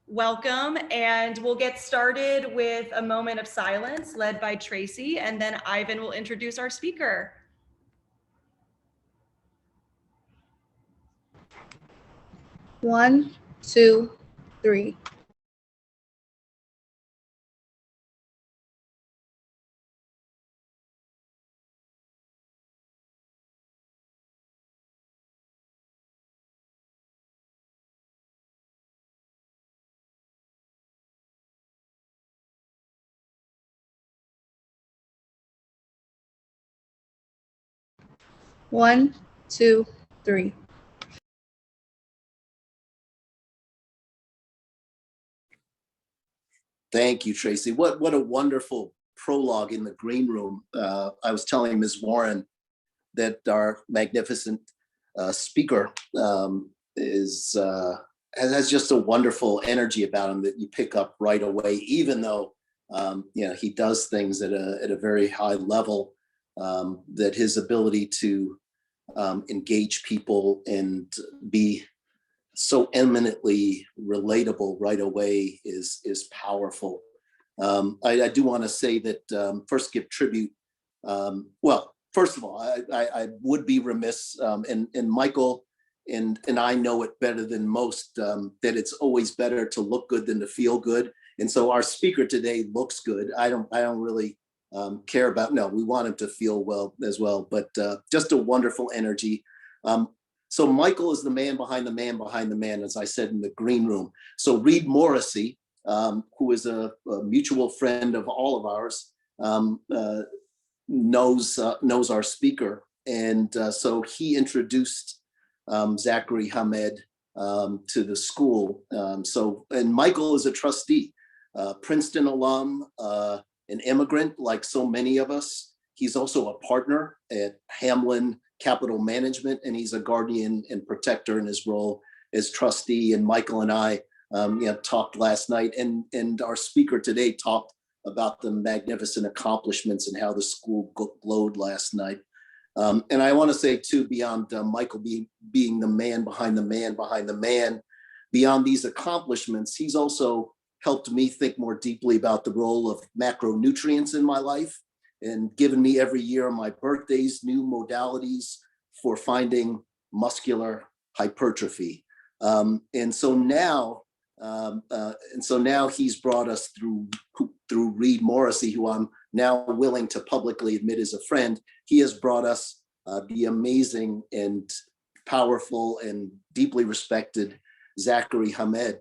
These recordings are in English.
welcome, and we'll get started with a moment of silence led by Tracy, and then Ivan will introduce our speaker. One, two, three. One, two, three. Thank you, Tracy. What a wonderful prologue in the green room. I was telling Ms. Warren that our magnificent speaker has just a wonderful energy about him that you pick up right away, even though he does things at a very high level. That his ability to engage people and be so eminently relatable right away is powerful. I do want to say that first give tribute. Well, first of all, I would be remiss, and Michael and I know it better than most, that it's always better to look good than to feel good. And so our speaker today looks good. I don't really care about, no, we want him to feel well as well, but just a wonderful energy. So Michael is the man behind the man behind the man, as I said in the green room. So Reed Morrissey, who is a mutual friend of all of ours, knows our speaker. And so he introduced Zachary Hamed to the school. And Michael is a trustee, Princeton alum, an immigrant like so many of us. He's also a partner at Hamlin Capital Management, and he's a guardian and protector in his role as trustee. And Michael and I talked last night, and our speaker today talked about the magnificent accomplishments and how the school glowed last night. And I want to say too, beyond Michael being the man behind the man behind the man, beyond these accomplishments, he's also helped me think more deeply about the role of macronutrients in my life, and given me every year on my birthdays new modalities for finding muscular hypertrophy. And so now he's brought us through Reed Morrissey, who I'm now willing to publicly admit is a friend. He has brought us the amazing and powerful and deeply respected Zachary Hamed,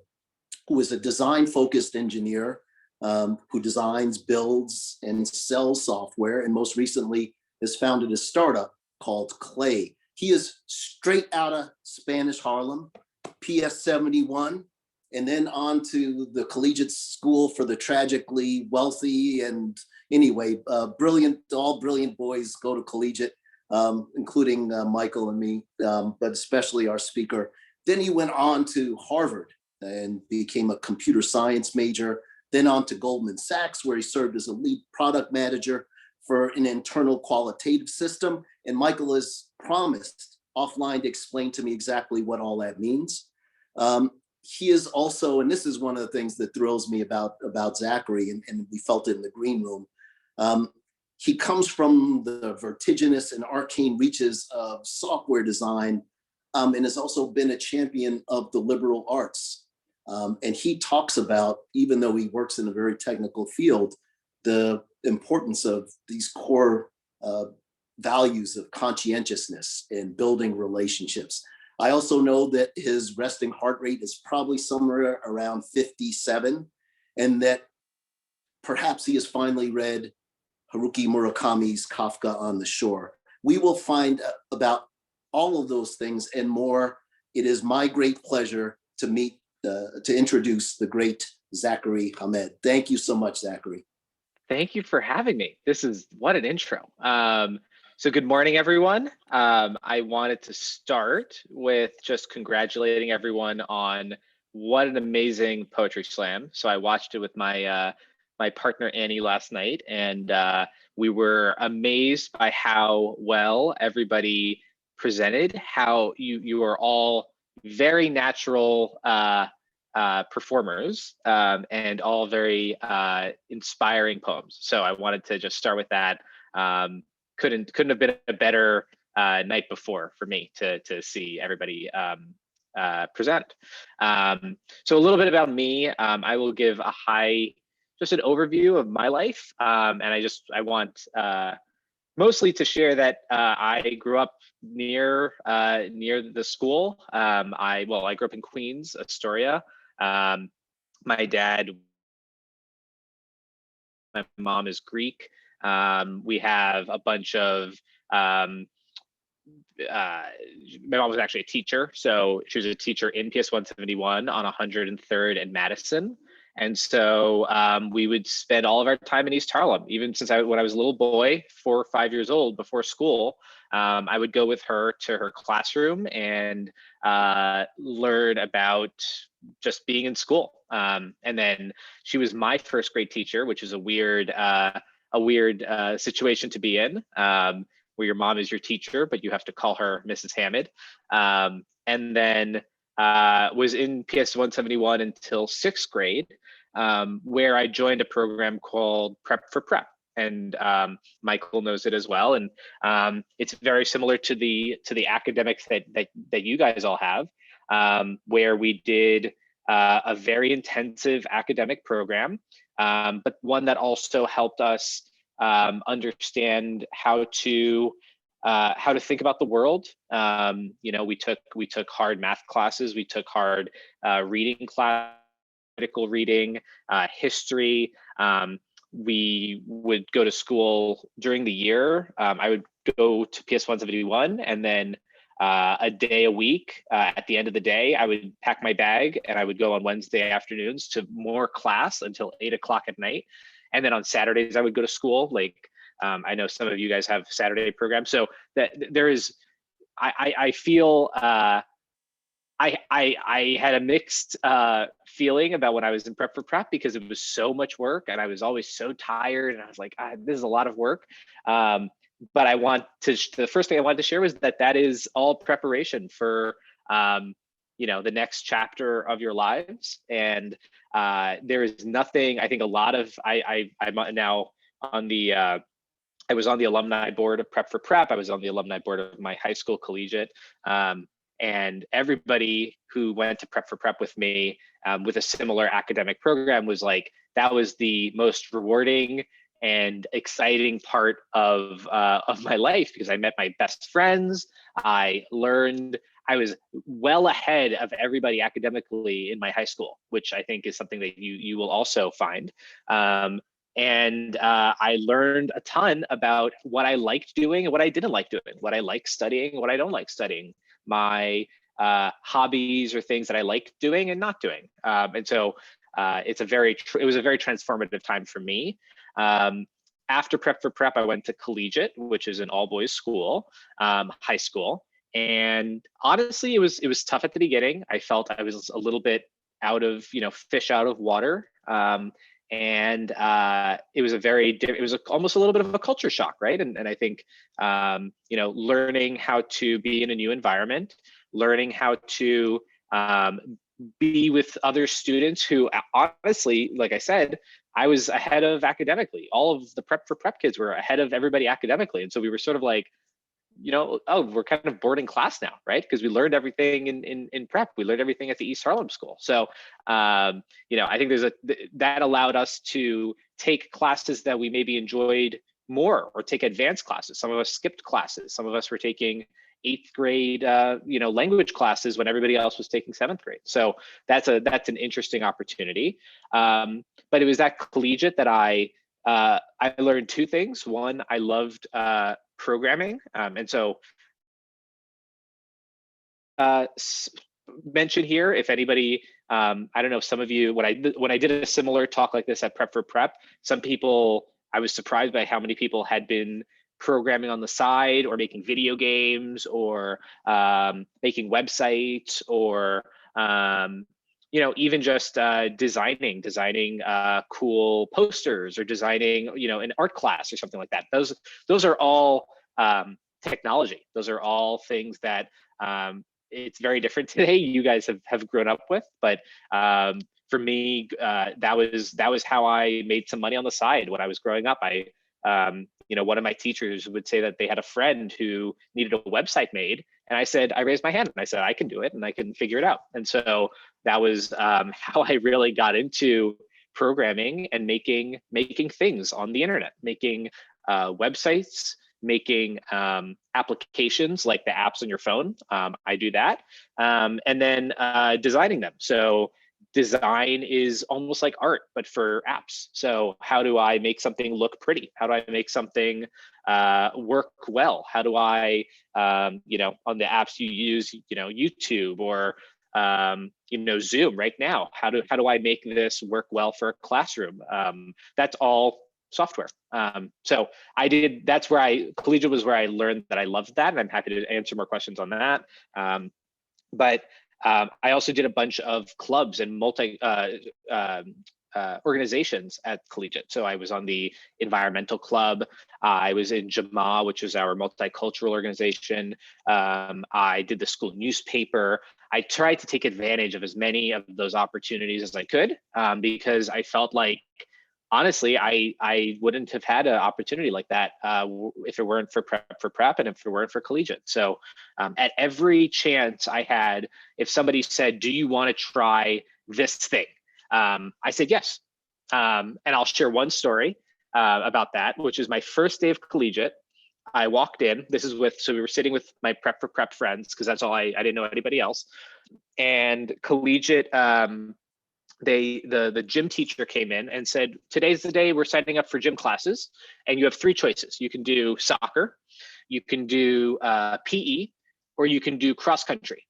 who is a design-focused engineer who designs, builds, and sells software, and most recently has founded a startup called Clay. He is straight out of Spanish Harlem, PS 71, and then on to the Collegiate School for the Tragically Wealthy. And anyway, all brilliant boys go to Collegiate, including Michael and me, but especially our speaker. Then he went on to Harvard and became a computer science major, then on to Goldman Sachs, where he served as a lead product manager for an internal qualitative system. And Michael has promised offline to explain to me exactly what all that means. He is also, and this is one of the things that thrills me about Zachary, and we felt it in the green room, he comes from the vertiginous and arcane reaches of software design, and has also been a champion of the liberal arts. And he talks about, even though he works in a very technical field, the importance of these core values of conscientiousness and building relationships. I also know that his resting heart rate is probably somewhere around 57, and that perhaps he has finally read Haruki Murakami's Kafka on the Shore. We will find about all of those things and more. It is my great pleasure to introduce the great Zachary Hamed. Thank you so much, Zachary. Thank you for having me. What an intro. So good morning, everyone. I wanted to start with just congratulating everyone on what an amazing poetry slam. So I watched it with my my partner Annie last night, and we were amazed by how well everybody presented, how you are all very natural performers, and all very inspiring poems. So I wanted to just start with that. Couldn't have been a better night before for me to see everybody present. So a little bit about me. I will give just an overview of my life, and I want mostly to share that I grew up near the school. I grew up in Queens, Astoria. My mom is Greek. We have a bunch of my mom was actually a teacher, so she was a teacher in PS 171 on 103rd and Madison. And so we would spend all of our time in East Harlem, even since when I was a little boy, 4 or 5 years old, before school. I would go with her to her classroom and learn about just being in school. And then she was my first grade teacher, which is a weird situation to be in, where your mom is your teacher, but you have to call her Mrs. Hammond. And then was in PS 171 until 6th grade, where I joined a program called Prep for Prep. And Michael knows it as well. And it's very similar to the academics that you guys all have, where we did a very intensive academic program, but one that also helped us understand how to think about the world. We took hard math classes, we took hard reading class, critical reading, history. We would go to school during the year. I would go to PS 171, and then a day a week. At the end of the day, I would pack my bag and I would go on Wednesday afternoons to more class until 8 o'clock at night. And then on Saturdays, I would go to school. Like, I know some of you guys have Saturday programs. So that there is, I feel, I had a mixed feeling about when I was in Prep for Prep, because it was so much work and I was always so tired, and I was like, this is a lot of work. But the first thing I wanted to share was that is all preparation for the next chapter of your lives. And there is nothing, I think a lot of, I'm now on the, I was on the alumni board of Prep for Prep. I was on the alumni board of my high school, Collegiate. And everybody who went to Prep for Prep with me with a similar academic program was like, that was the most rewarding and exciting part of my life, because I met my best friends. I was well ahead of everybody academically in my high school, which I think is something that you will also find. And I learned a ton about what I liked doing and what I didn't like doing, what I like studying and what I don't like studying, my hobbies or things that I like doing and not doing. And so it was a very transformative time for me. After Prep for Prep, I went to Collegiate, which is an all-boys school, high school. And honestly, it was tough at the beginning. I felt I was a little bit fish out of water. And it was almost a little bit of a culture shock, right? And I think, learning how to be in a new environment, learning how to be with other students who, honestly, like I said, I was ahead of academically. All of the Prep for Prep kids were ahead of everybody academically. And so we were sort of like, we're kind of boarding class now, right? Because we learned everything in prep. We learned everything at the East Harlem school. So, I think that allowed us to take classes that we maybe enjoyed more, or take advanced classes. Some of us skipped classes. Some of us were taking 8th grade, language classes when everybody else was taking 7th grade. So that's an interesting opportunity. But it was at Collegiate that I learned 2 things. One, I loved programming, and so mention here, if anybody, I don't know, some of you, when I did a similar talk like this at Prep for Prep, some people, I was surprised by how many people had been programming on the side, or making video games, or making websites, or even just designing cool posters, or designing, an art class or something like that. Those are all technology. Those are all things that it's very different today. You guys have grown up with, but for me, that was how I made some money on the side when I was growing up. One of my teachers would say that they had a friend who needed a website made, and I raised my hand and I said, I can do it and I can figure it out. And so that was how I really got into programming and making things on the internet, making websites, making applications like the apps on your phone. I do that, and then designing them. So design is almost like art, but for apps. So how do I make something look pretty? How do I make something work well? How do I, on the apps you use, YouTube or Zoom right now, how do I make this work well for a classroom? That's all software. So that's where Collegiate was where I learned that I loved that, and I'm happy to answer more questions on that. But I also did a bunch of clubs and organizations at Collegiate. So I was on the environmental club. I was in JAMA, which is our multicultural organization. I did the school newspaper. I tried to take advantage of as many of those opportunities as I could, because I felt like, honestly, I wouldn't have had an opportunity like that if it weren't for prep and if it weren't for Collegiate. So at every chance I had, if somebody said, do you want to try this thing? I said yes. And I'll share one story about that, which is my first day of Collegiate. I walked in, so we were sitting with my prep for prep friends, because that's all I didn't know anybody else. And Collegiate, the gym teacher came in and said, today's the day we're signing up for gym classes, and you have three choices. You can do soccer, you can do PE, or you can do cross country.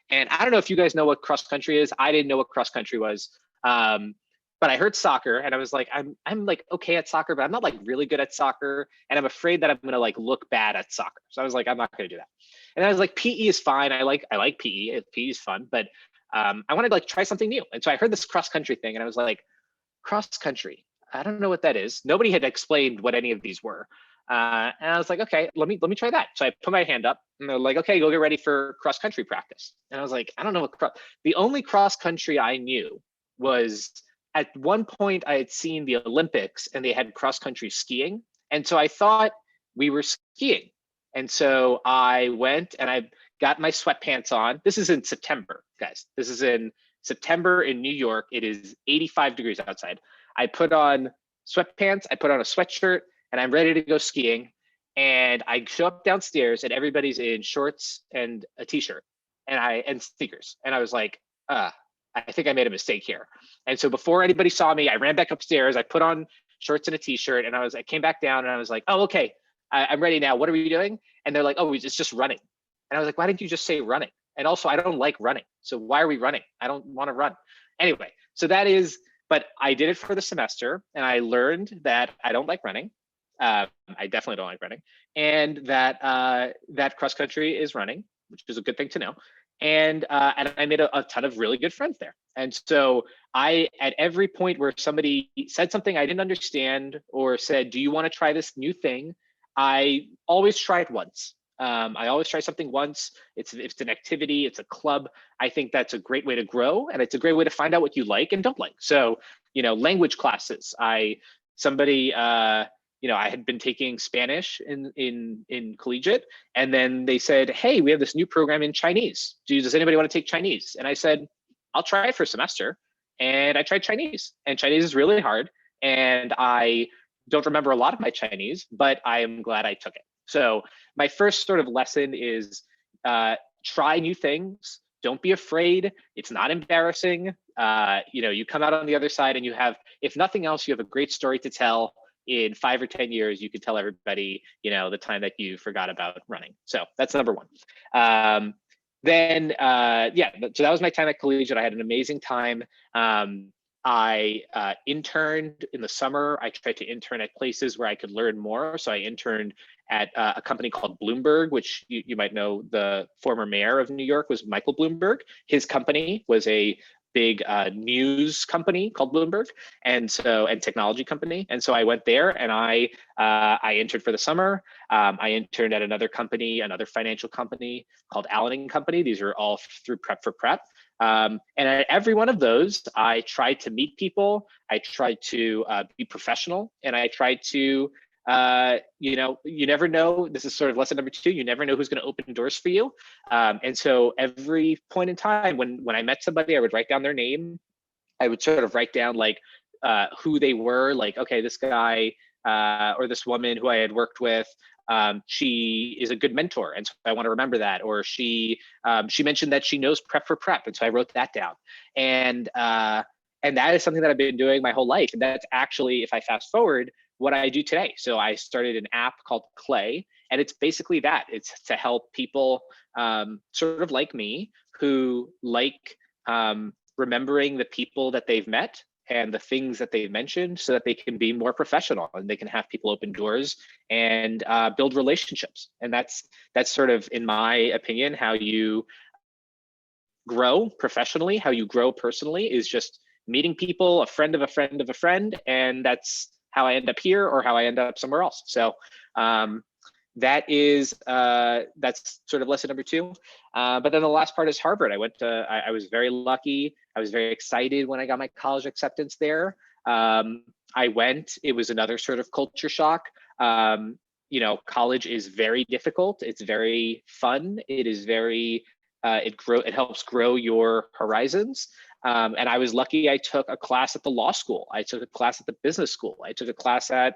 And I don't know if you guys know what cross country is. I didn't know what cross country was. But I heard soccer and I was like, I'm like okay at soccer, but I'm not like really good at soccer. And I'm afraid that I'm gonna like look bad at soccer. So I was like, I'm not gonna do that. And I was like, PE is fine. I like PE. PE is fun, but I wanted to like try something new. And so I heard this cross country thing and I was like, cross country, I don't know what that is. Nobody had explained what any of these were. And I was like, okay, let me try that. So I put my hand up and they're like, okay, go get ready for cross country practice. And I was like, I don't know what the only cross country I knew was, at one point I had seen the Olympics and they had cross country skiing. And so I thought we were skiing. And so I went and I got my sweatpants on. This is in September, guys. This is in September in New York. It is 85 degrees outside. I put on sweatpants, I put on a sweatshirt, and I'm ready to go skiing. And I show up downstairs and everybody's in shorts and a t-shirt and sneakers. And I was like, I think I made a mistake here. And so before anybody saw me, I ran back upstairs, I put on shorts and a t-shirt, and I came back down and I was like, oh, okay, I'm ready now. What are we doing? And they're like, oh, it's just running. And I was like, why didn't you just say running? And also, I don't like running. So why are we running? I don't want to run. Anyway, so but I did it for the semester and I learned that I don't like running. I definitely don't like running. And that cross country is running, which is a good thing to know. And I made a ton of really good friends there. And so at every point where somebody said something I didn't understand or said, do you want to try this new thing? I always try it once. I always try something once. It's an activity, it's a club. I think that's a great way to grow, and it's a great way to find out what you like and don't like. So, language classes. I had been taking Spanish in Collegiate, and then they said, hey, we have this new program in Chinese. Does anybody want to take Chinese? And I said, I'll try it for a semester. And I tried Chinese, and Chinese is really hard. And I don't remember a lot of my Chinese, but I am glad I took it. So my first sort of lesson is try new things. Don't be afraid. It's not embarrassing. You come out on the other side and you have, if nothing else, you have a great story to tell. In 5 or 10 years, you could tell everybody, the time that you forgot about running. So that's number one. So that was my time at Collegiate. I had an amazing time. I interned in the summer. I tried to intern at places where I could learn more. So I interned at a company called Bloomberg, which you might know. The former mayor of New York was Michael Bloomberg. His company was a big news company called Bloomberg, and technology company. And so I went there, and I interned for the summer. I interned at another company, another financial company called Allen & Company. These are all through Prep for Prep. And at every one of those, I tried to meet people. I tried to be professional, and I tried to, you never know. This is sort of lesson number 2. You never know who's going to open doors for you. And so every point in time when I met somebody, I would write down their name. I would sort of write down like who they were, like, okay, this guy or this woman who I had worked with, she is a good mentor, and so I want to remember that. Or she mentioned that she knows Prep for Prep, and so I wrote that down. And that is something that I've been doing my whole life. And that's actually, if I fast forward, what I do today. So I started an app called Clay, and it's basically that. It's to help people sort of like me who like remembering the people that they've met and the things that they've mentioned, so that they can be more professional and they can have people open doors and build relationships. And that's sort of, in my opinion, how you grow professionally. How you grow personally is just meeting people, a friend of a friend of a friend, and that's how I end up here or how I end up somewhere else. So that's sort of lesson number 2. But then the last part is Harvard. I was very lucky. I was very excited when I got my college acceptance there. It was another sort of culture shock. College is very difficult. It's very fun. It is very, it helps grow your horizons. And I was lucky. I took a class at the law school. I took a class at the business school. I took a class at,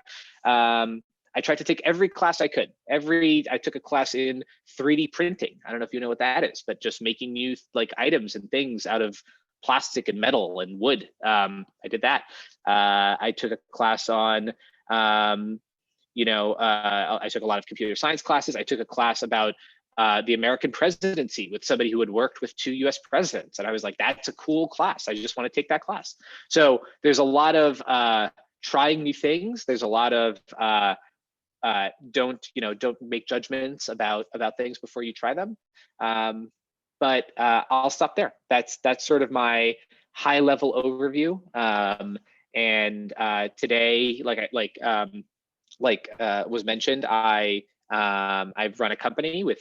I tried to take every class I could. I took a class in 3D printing. I don't know if you know what that is, but just making new like items and things out of plastic and metal and wood. I did that. I took a class on, I took a lot of computer science classes. I took a class about the American presidency with somebody who had worked with 2 US presidents. And I was like, that's a cool class. I just want to take that class. So there's a lot of trying new things. There's a lot of don't make judgments about things before you try them. But I'll stop there. That's sort of my high level overview. And today, like was mentioned, I've run a company with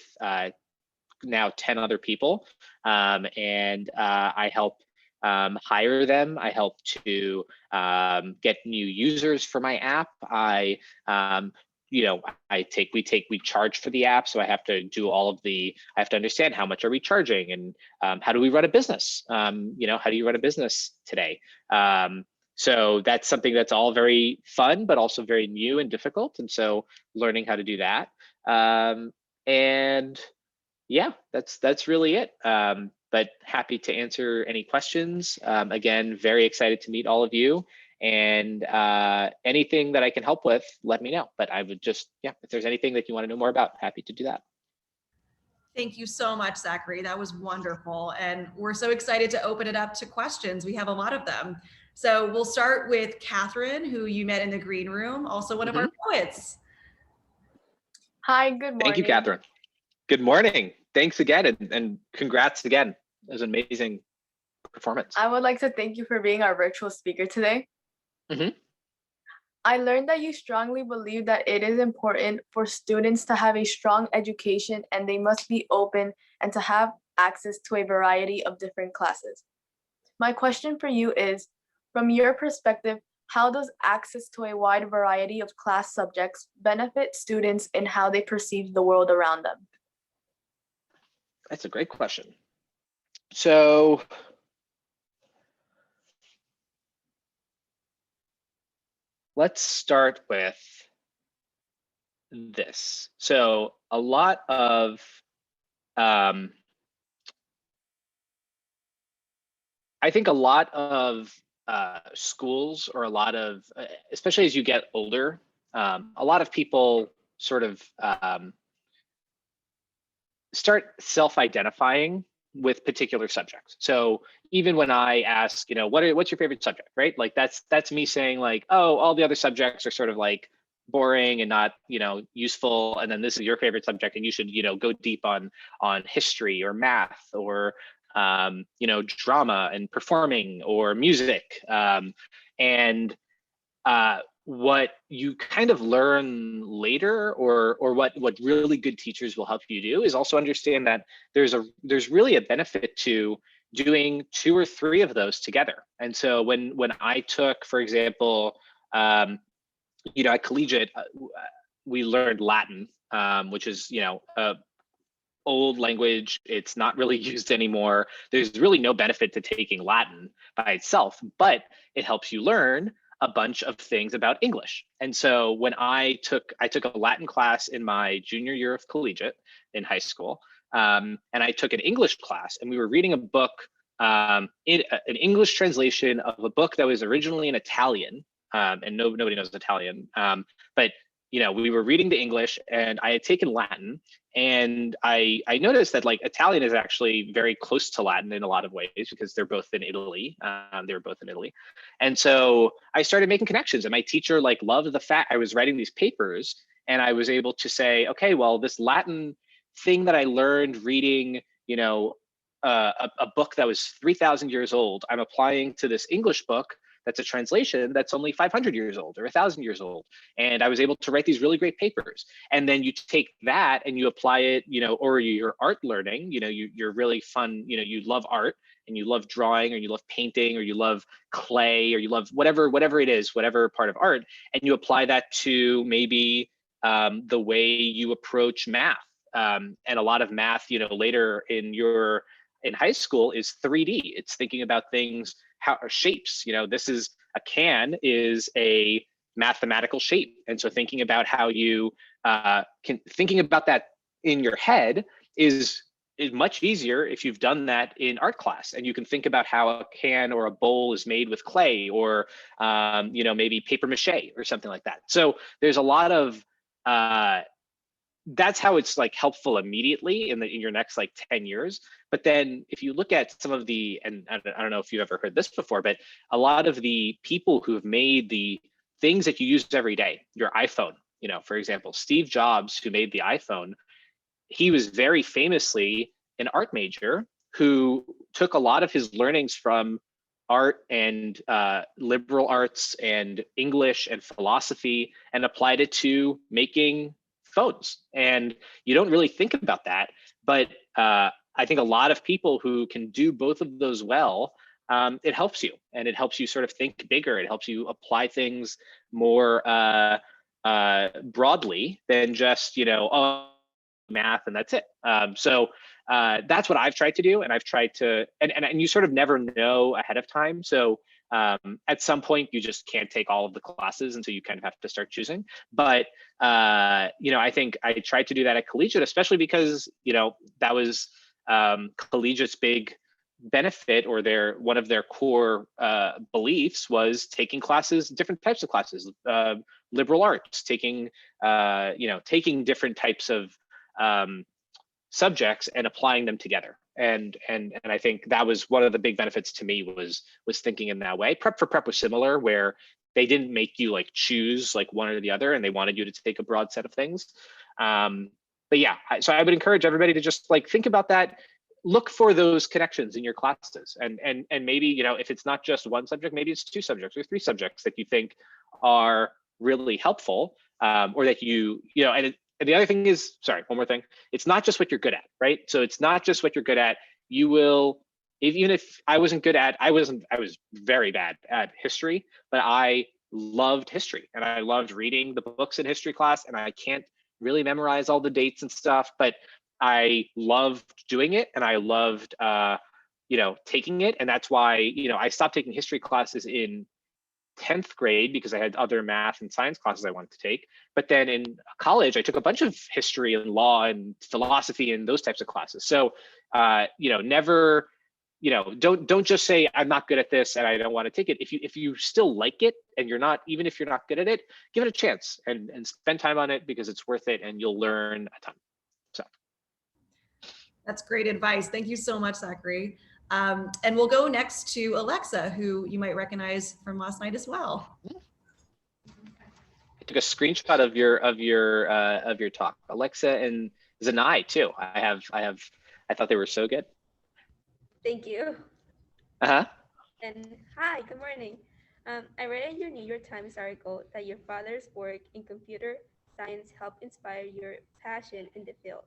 now 10 other people, and I help hire them. I help to get new users for my app. We charge for the app, so I have to do I have to understand how much are we charging, and how do we run a business? How do you run a business today? So that's something that's all very fun, but also very new and difficult. And so learning how to do that. And yeah, that's really it. But happy to answer any questions. Again, very excited to meet all of you. And anything that I can help with, let me know. But I would just, if there's anything that you want to know more about, happy to do that. Thank you so much, Zachary. That was wonderful. And we're so excited to open it up to questions. We have a lot of them. So we'll start with Catherine, who you met in the green room, also one of our poets. Hi, good morning. Thank you, Catherine. Good morning. Thanks again, and congrats again. It was an amazing performance. I would like to thank you for being our virtual speaker today. I learned that you strongly believe that it is important for students to have a strong education, and they must be open and to have access to a variety of different classes. My question for you is, from your perspective, how does access to a wide variety of class subjects benefit students in how they perceive the world around them? That's a great question. So let's start with this. So a lot of I think a lot of schools, or a lot of, especially as you get older, a lot of people sort of start self-identifying with particular subjects. So even when I ask, what's your favorite subject, right? Like that's me saying like, oh, all the other subjects are sort of like boring and not, useful. And then this is your favorite subject, and you should, go deep on history or math or drama and performing or music. And what you kind of learn later, or what really good teachers will help you do, is also understand that there's really a benefit to doing 2 or 3 of those together. And so when I took, for example, at Collegiate, we learned Latin, which is a old language. It's not really used anymore. There's really no benefit to taking Latin by itself, but it helps you learn a bunch of things about English. And so when I took a Latin class in my junior year of collegiate in high school, and I took an English class, and we were reading a book, an English translation of a book that was originally in Italian, and nobody knows Italian, but we were reading the English, and I had taken Latin, and I noticed that Italian is actually very close to Latin in a lot of ways, because they're both in Italy. They were both in Italy. And so I started making connections, and my teacher loved the fact I was writing these papers, and I was able to say, okay, well, this Latin thing that I learned reading, a book that was 3,000 years old, I'm applying to this English book that's a translation that's only 500 years old or 1,000 years old. And I was able to write these really great papers. And then you take that and you apply it, or your art learning, you're really fun, you love art and you love drawing, or you love painting, or you love clay, or you love whatever it is, whatever part of art, and you apply that to maybe the way you approach math. And a lot of math, later in high school is 3D. It's thinking about things, shapes. This is a can is a mathematical shape, and so thinking about how you thinking about that in your head is much easier if you've done that in art class, and you can think about how a can or a bowl is made with clay, or maybe paper mache or something like that. So there's a lot of that's how it's helpful immediately in your next 10 years. But then if you look at some of and I don't know if you've ever heard this before, but a lot of the people who've made the things that you use every day, your iPhone, for example, Steve Jobs, who made the iPhone, he was very famously an art major who took a lot of his learnings from art and liberal arts and English and philosophy and applied it to making phones. And you don't really think about that, but I think a lot of people who can do both of those well, it helps you, and it helps you sort of think bigger. It helps you apply things more broadly than just math and that's it. So that's what I've tried to do, and I've tried to, and you sort of never know ahead of time. So at some point you just can't take all of the classes, and so you kind of have to start choosing. But I think I tried to do that at Collegiate, especially because that was Collegiate's big benefit, or one of their core beliefs was taking classes, different types of classes, liberal arts, taking different types of subjects and applying them together. And I think that was one of the big benefits to me, was thinking in that way. Prep for Prep was similar, where they didn't make you choose one or the other, and they wanted you to take a broad set of things. But yeah, so I would encourage everybody to just think about that. Look for those connections in your classes, and maybe if it's not just one subject, maybe it's 2 subjects or 3 subjects that you think are really helpful, or that and the other thing is, sorry, one more thing. It's not just what you're good at, right? So it's not just what you're good at. You will, even if I wasn't good at, I was very bad at history, but I loved history, and I loved reading the books in history class, and I can't really memorize all the dates and stuff, but I loved doing it, and I loved, taking it. And that's why, I stopped taking history classes in 10th grade because I had other math and science classes I wanted to take. But then in college, I took a bunch of history and law and philosophy and those types of classes. So, never, don't just say, I'm not good at this and I don't want to take it. If you still like it, and you're not, even if you're not good at it, give it a chance and spend time on it, because it's worth it and you'll learn a ton. So. That's great advice. Thank you so much, Zachary. And we'll go next to Alexa, who you might recognize from last night as well. I took a screenshot of your talk, Alexa and Zanai too. I thought they were so good. Thank you. Uh-huh. And hi, good morning. I read in your New York Times article that your father's work in computer science helped inspire your passion in the field.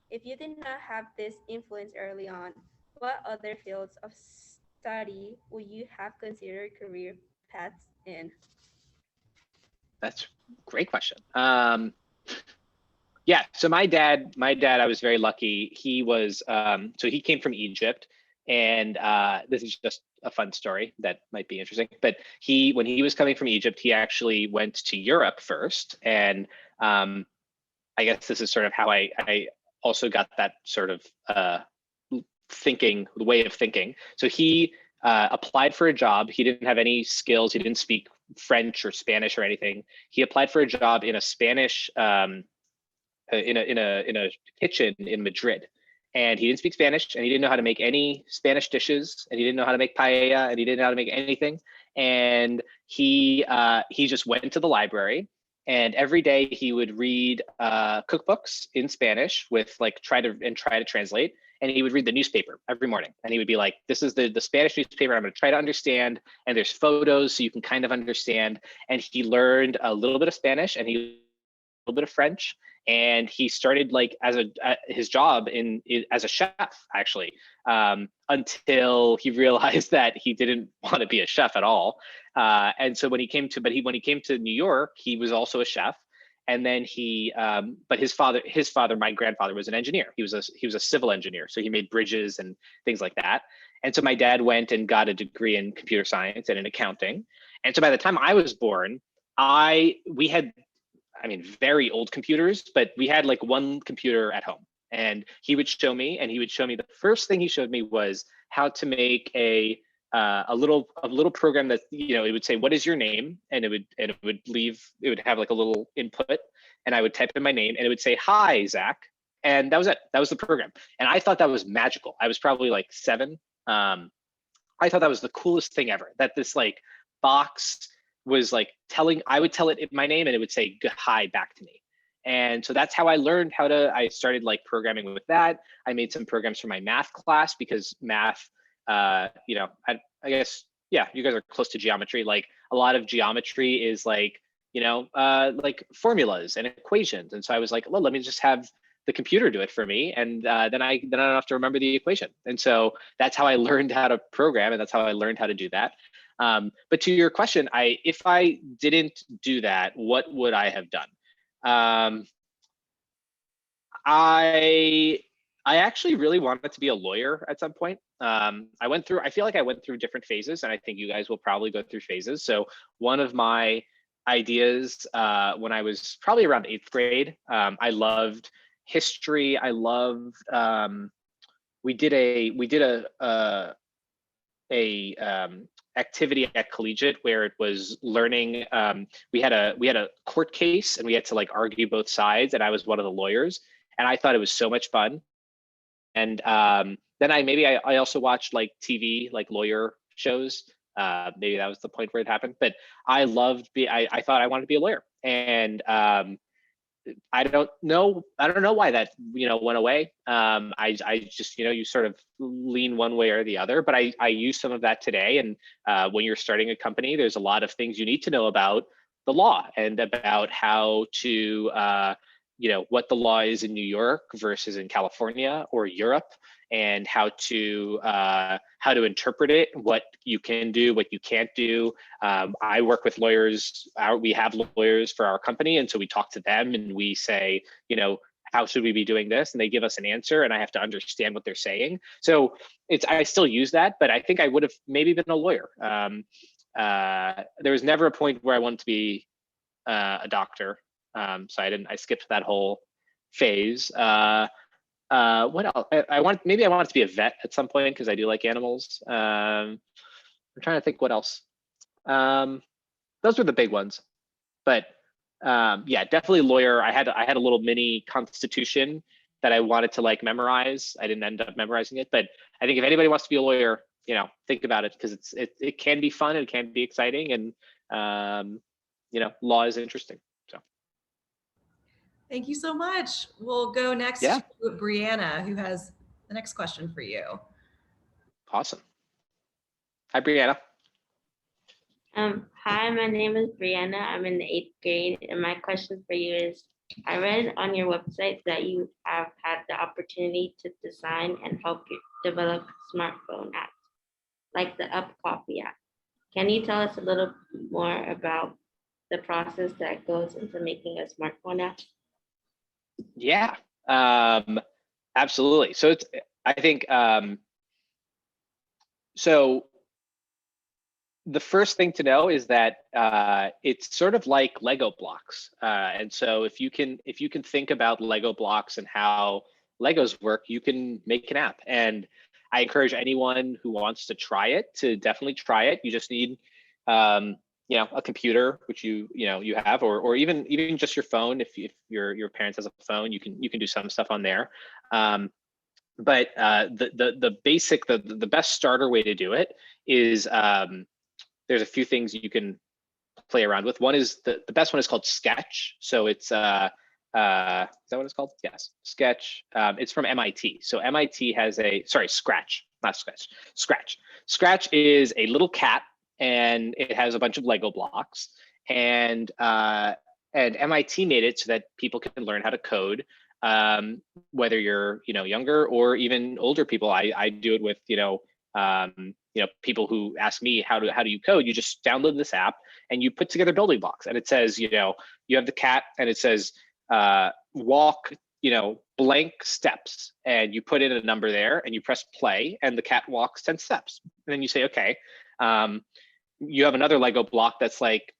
If you did not have this influence early on, what other fields of study would you have considered career paths in? That's a great question. Yeah, so my dad, I was very lucky. He was, so he came from Egypt, and this is just a fun story that might be interesting. But when he was coming from Egypt, he actually went to Europe first, and I guess this is sort of how I also got that sort of the way of thinking. So he applied for a job. He didn't have any skills. He didn't speak French or Spanish or anything. He applied for a job in a Spanish in a kitchen in Madrid, and he didn't speak Spanish, and he didn't know how to make any Spanish dishes, and he didn't know how to make paella, and he didn't know how to make anything. And he just went to the library, and every day he would read cookbooks in Spanish with like try to translate. And he would read the newspaper every morning, and he would be like, "This is the Spanish newspaper. I'm going to try to understand." And there's photos, so you can kind of understand. And he learned a little bit of Spanish, and he a little bit of French, and he started like as his job as a chef actually, until he realized that he didn't want to be a chef at all. And so when he came to New York, he was also a chef. And then but his father, my grandfather, was an engineer. He was a civil engineer, so he made bridges and things like that. And so my dad went and got a degree in computer science and in accounting. And so by the time I was born, we had, I mean, very old computers, but we had like one computer at home. And he would show me, the first thing he showed me was how to make a little program that, it would say, "What is your name?" And it would have like a little input, and I would type in my name, and it would say, "Hi, Zach." And that was it. That was the program. And I thought that was magical. I was probably like 7. I thought that was the coolest thing ever, that this like box was like I would tell it my name, and it would say "hi" back to me. And so that's how I learned I started like programming with that. I made some programs for my math class, because math, I guess, yeah, you guys are close to geometry. Like a lot of geometry is like, like formulas and equations. And so I was like, well, let me just have the computer do it for me, and then I don't have to remember the equation. And so that's how I learned how to program, and that's how I learned how to do that. But to your question, if I didn't do that, what would I have done? I actually really wanted to be a lawyer at some point. I feel like I went through different phases, and I think you guys will probably go through phases. So one of my ideas when I was probably around 8th grade, I loved history. I loved, we did a activity at Collegiate where it was learning. We had a court case, and we had to like argue both sides, and I was one of the lawyers, and I thought it was so much fun. And then I also watched like TV, like lawyer shows. Maybe that was the point where it happened. But I thought I wanted to be a lawyer, and I don't know why that went away. I just you sort of lean one way or the other, but I use some of that today. And when you're starting a company, there's a lot of things you need to know about the law, and about how to what the law is in New York versus in California or Europe, and how to interpret it, what you can do, what you can't do. I work with lawyers. We have lawyers for our company, and so we talk to them, and we say, how should we be doing this? And they give us an answer, and I have to understand what they're saying. So I still use that, but I think I would have maybe been a lawyer. There was never a point where I wanted to be a doctor. So I skipped that whole phase. What else? I wanted to be a vet at some point, because I do like animals. I'm trying to think what else. Those were the big ones, but yeah, definitely lawyer. I had a little mini constitution that I wanted to like memorize. I didn't end up memorizing it, but I think if anybody wants to be a lawyer, think about it, because it can be fun, and it can be exciting, and law is interesting. So Thank you so much. We'll go next Yeah. to Brianna, who has the next question for you. Awesome. Hi, Brianna. Hi, my name is Brianna. I'm in the 8th grade, and my question for you is, I read on your website that you have had the opportunity to design and help you develop smartphone apps, like the Up Coffee app. Can you tell us a little more about the process that goes into making a smartphone app? Yeah, absolutely. So I think, so the first thing to know is that it's sort of like Lego blocks. And so if you can think about Lego blocks and how Legos work, you can make an app. And I encourage anyone who wants to try it to definitely try it. You just need a computer, which you have, or even just your phone. If your parents has a phone, you can do some stuff on there. But the basic, the best starter way to do it is there's a few things you can play around with. One is the best one is called Sketch. So it's is that what it's called? Yes, Sketch. It's from MIT. So MIT has Scratch, not Sketch. Scratch. Scratch is a little cat, and it has a bunch of Lego blocks. And MIT made it so that people can learn how to code. Whether you're younger or even older people. I do it with people who ask me how do you code. You just download this app and you put together building blocks, and it says you have the cat, and it says walk blank steps, and you put in a number there and you press play and the cat walks 10 steps, and then you say okay. You have another Lego block that's like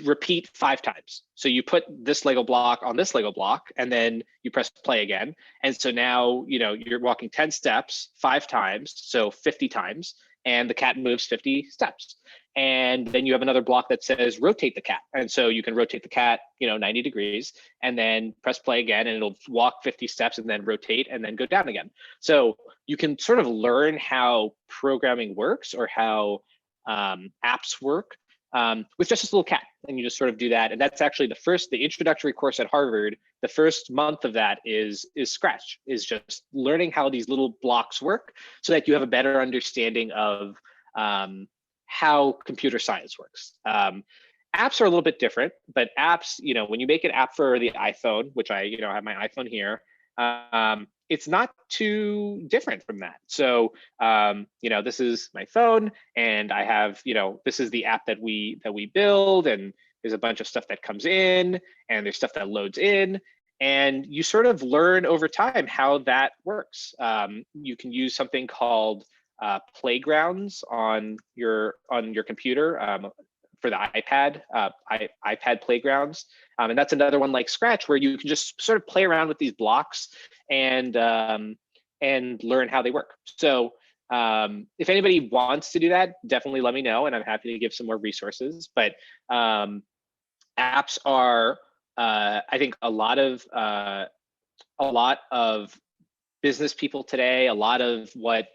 repeat 5 times. So you put this Lego block on this Lego block, and then you press play again. And so now, you're walking 10 steps 5 times, so 50 times, and the cat moves 50 steps. And then you have another block that says rotate the cat. And so you can rotate the cat, 90 degrees, and then press play again, and it'll walk 50 steps and then rotate and then go down again. So you can sort of learn how programming works, or how apps work, with just this little cat, and you just sort of do that. And that's actually the introductory course at Harvard. The first month of that is Scratch, is just learning how these little blocks work, so that you have a better understanding of how computer science works. Apps are a little bit different, but apps, when you make an app for the iPhone, which I have my iPhone here, it's not too different from that. So, this is my phone, and I have, this is the app that we build, and there's a bunch of stuff that comes in, and there's stuff that loads in, and you sort of learn over time how that works. You can use something called playgrounds on your computer. For the iPad, iPad playgrounds. And that's another one like Scratch, where you can just sort of play around with these blocks and learn how they work. So if anybody wants to do that, definitely let me know, and I'm happy to give some more resources. But apps are, I think, a lot of business people today, a lot of what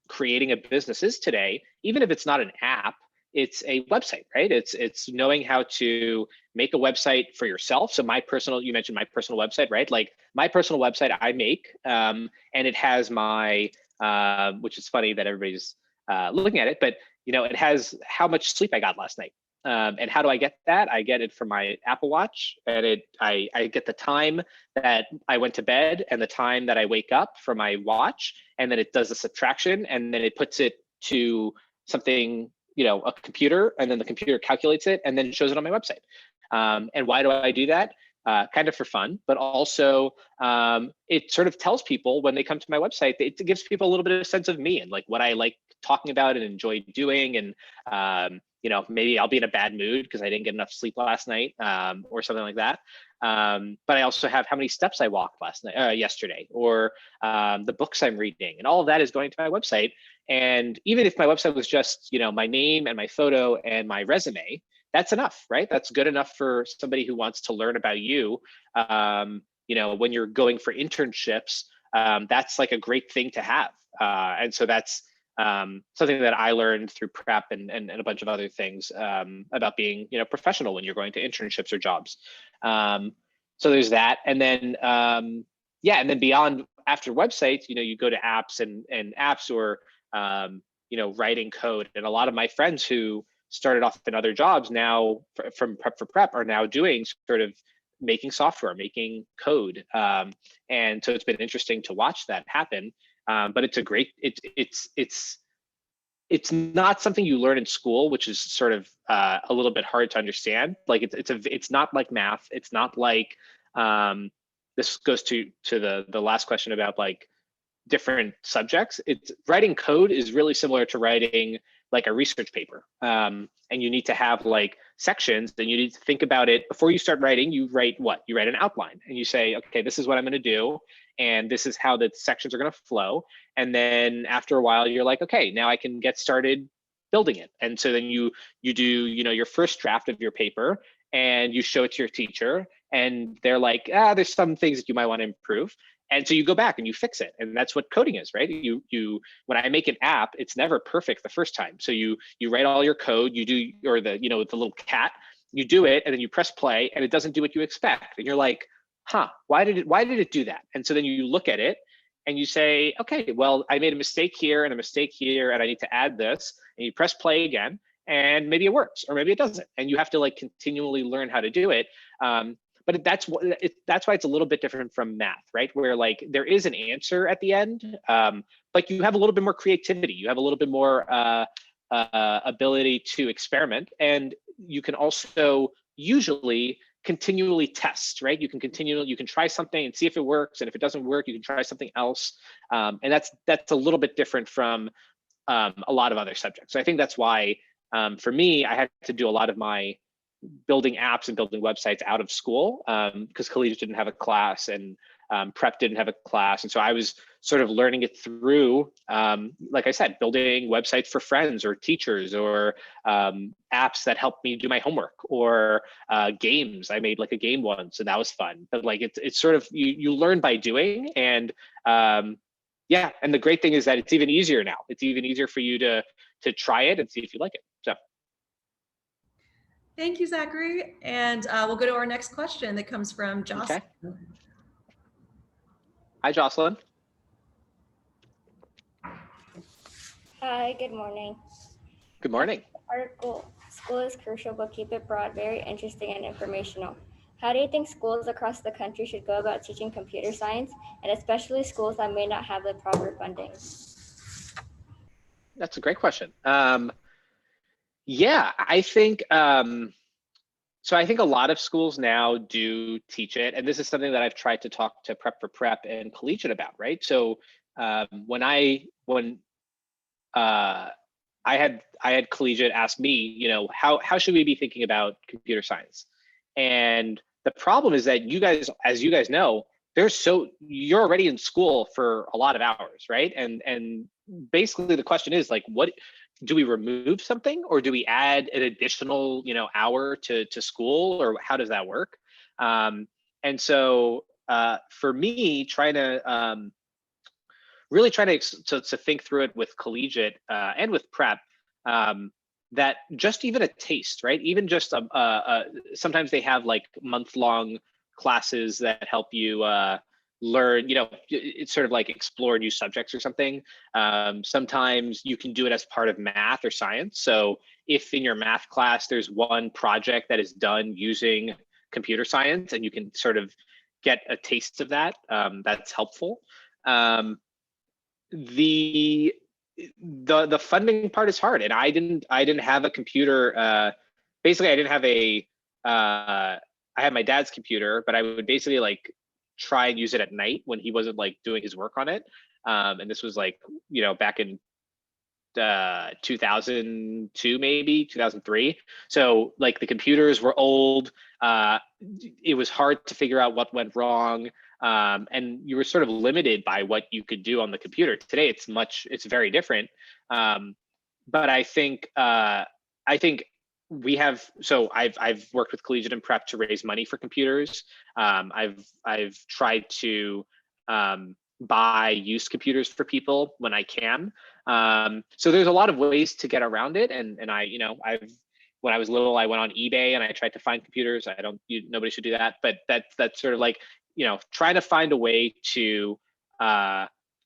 creating a business is today, even if it's not an app, it's a website, right? It's knowing how to make a website for yourself. So you mentioned my personal website, right? Like my personal website I make, and it has my, which is funny that everybody's looking at it, but it has how much sleep I got last night. And how do I get that? I get it from my Apple Watch, and I get the time that I went to bed and the time that I wake up from my watch, and then it does a subtraction, and then it puts it to something, a computer, and then the computer calculates it and then shows it on my website. And why do I do that? Kind of for fun, but also it sort of tells people when they come to my website, it gives people a little bit of a sense of me and like what I like talking about and enjoy doing. And maybe I'll be in a bad mood because I didn't get enough sleep last night, or something like that. But I also have how many steps I walked yesterday, or the books I'm reading, and all of that is going to my website. And even if my website was just, my name and my photo and my resume, that's enough, right? That's good enough for somebody who wants to learn about you. When you're going for internships, that's like a great thing to have. And so that's something that I learned through prep and a bunch of other things about being, professional when you're going to internships or jobs. So there's that. And then, and then beyond, after websites, you go to apps and apps, or writing code. And a lot of my friends who started off in other jobs now from Prep for Prep are now doing sort of making software, making code. And so it's been interesting to watch that happen. But it's a great, it's not something you learn in school, which is sort of a little bit hard to understand. Like it's not like math. It's not like, this goes to the last question about like different subjects. It's writing code is really similar to writing like a research paper. And you need to have like sections, and you need to think about it before you start writing. You write what? You write an outline, and you say, okay, this is what I'm going to do, and this is how the sections are going to flow. And then after a while, you're like, okay, now I can get started building it. And so then you do your first draft of your paper, and you show it to your teacher, and they're like, there's some things that you might want to improve. And so you go back and you fix it. And that's what coding is, right? When I make an app, it's never perfect the first time. So you write all your code, you do, or the little cat, you do it, and then you press play, and it doesn't do what you expect. And you're like, why did it do that? And so then you look at it and you say, okay, well, I made a mistake here and a mistake here, and I need to add this. And you press play again, and maybe it works, or maybe it doesn't. And you have to like continually learn how to do it. But that's why it's a little bit different from math, right? Where like there is an answer at the end, but you have a little bit more creativity. You have a little bit more ability to experiment, and you can also usually continually test, right? You can try something and see if it works, and if it doesn't work, you can try something else. And that's a little bit different from a lot of other subjects. So I think that's why for me, I had to do a lot of my building apps and building websites out of school because Collegiate didn't have a class, and Prep didn't have a class. And so I was sort of learning it through, like I said, building websites for friends or teachers, or apps that helped me do my homework, or games. I made like a game once, so that was fun. But like it's sort of, you learn by doing. And yeah, and the great thing is that it's even easier now. It's even easier for you to try it and see if you like it. So. Thank you, Zachary. And we'll go to our next question that comes from Jocelyn. Okay. Hi, Jocelyn. Hi, good morning. Good morning. Article, school is crucial, but keep it broad, very interesting and informational. How do you think schools across the country should go about teaching computer science, and especially schools that may not have the proper funding? That's a great question. Yeah, I think, so I think a lot of schools now do teach it, and this is something that I've tried to talk to Prep for Prep and Collegiate about, right? So when I had Collegiate ask me, how should we be thinking about computer science? And the problem is that you guys, as you guys know, you're already in school for a lot of hours, right? And basically the question is like, what do we remove something, or do we add an additional hour to school, or how does that work? And so for me, really trying to think through it with Collegiate and with Prep, that just even a taste, right? Even just sometimes they have like month-long classes that help you learn, it's sort of like explore new subjects or something. Sometimes you can do it as part of math or science. So if in your math class, there's one project that is done using computer science, and you can sort of get a taste of that, that's helpful. The funding part is hard, and I didn't have a computer. Basically, I didn't have I had my dad's computer, but I would basically like try and use it at night when he wasn't like doing his work on it. And this was like, back in 2002, maybe 2003. So like the computers were old. It was hard to figure out what went wrong. And you were sort of limited by what you could do on the computer. Today, it's very different. But I think we have, so I've worked with Collegiate and Prep to raise money for computers. I've tried to buy used computers for people when I can. So there's a lot of ways to get around it. And when I was little, I went on eBay and I tried to find computers. Nobody should do that, but that's sort of like, trying to find a way to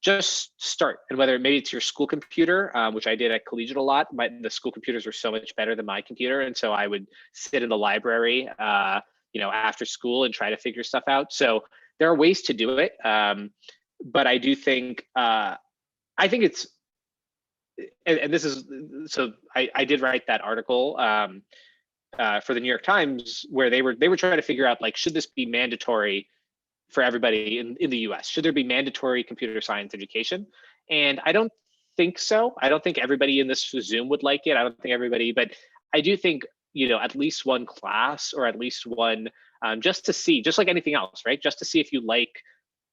just start. And whether maybe it's your school computer, which I did at Collegiate a lot. The school computers were so much better than my computer, and so I would sit in the library, after school and try to figure stuff out. So there are ways to do it, but I do think it's, and this is, so I did write that article for the New York Times where they were trying to figure out, like, should this be mandatory for everybody in the US? Should there be mandatory computer science education? And I don't think so. I don't think everybody in this Zoom would like it. I don't think everybody, but I do think, at least one class, or at least one, just to see, just like anything else, right? Just to see if you like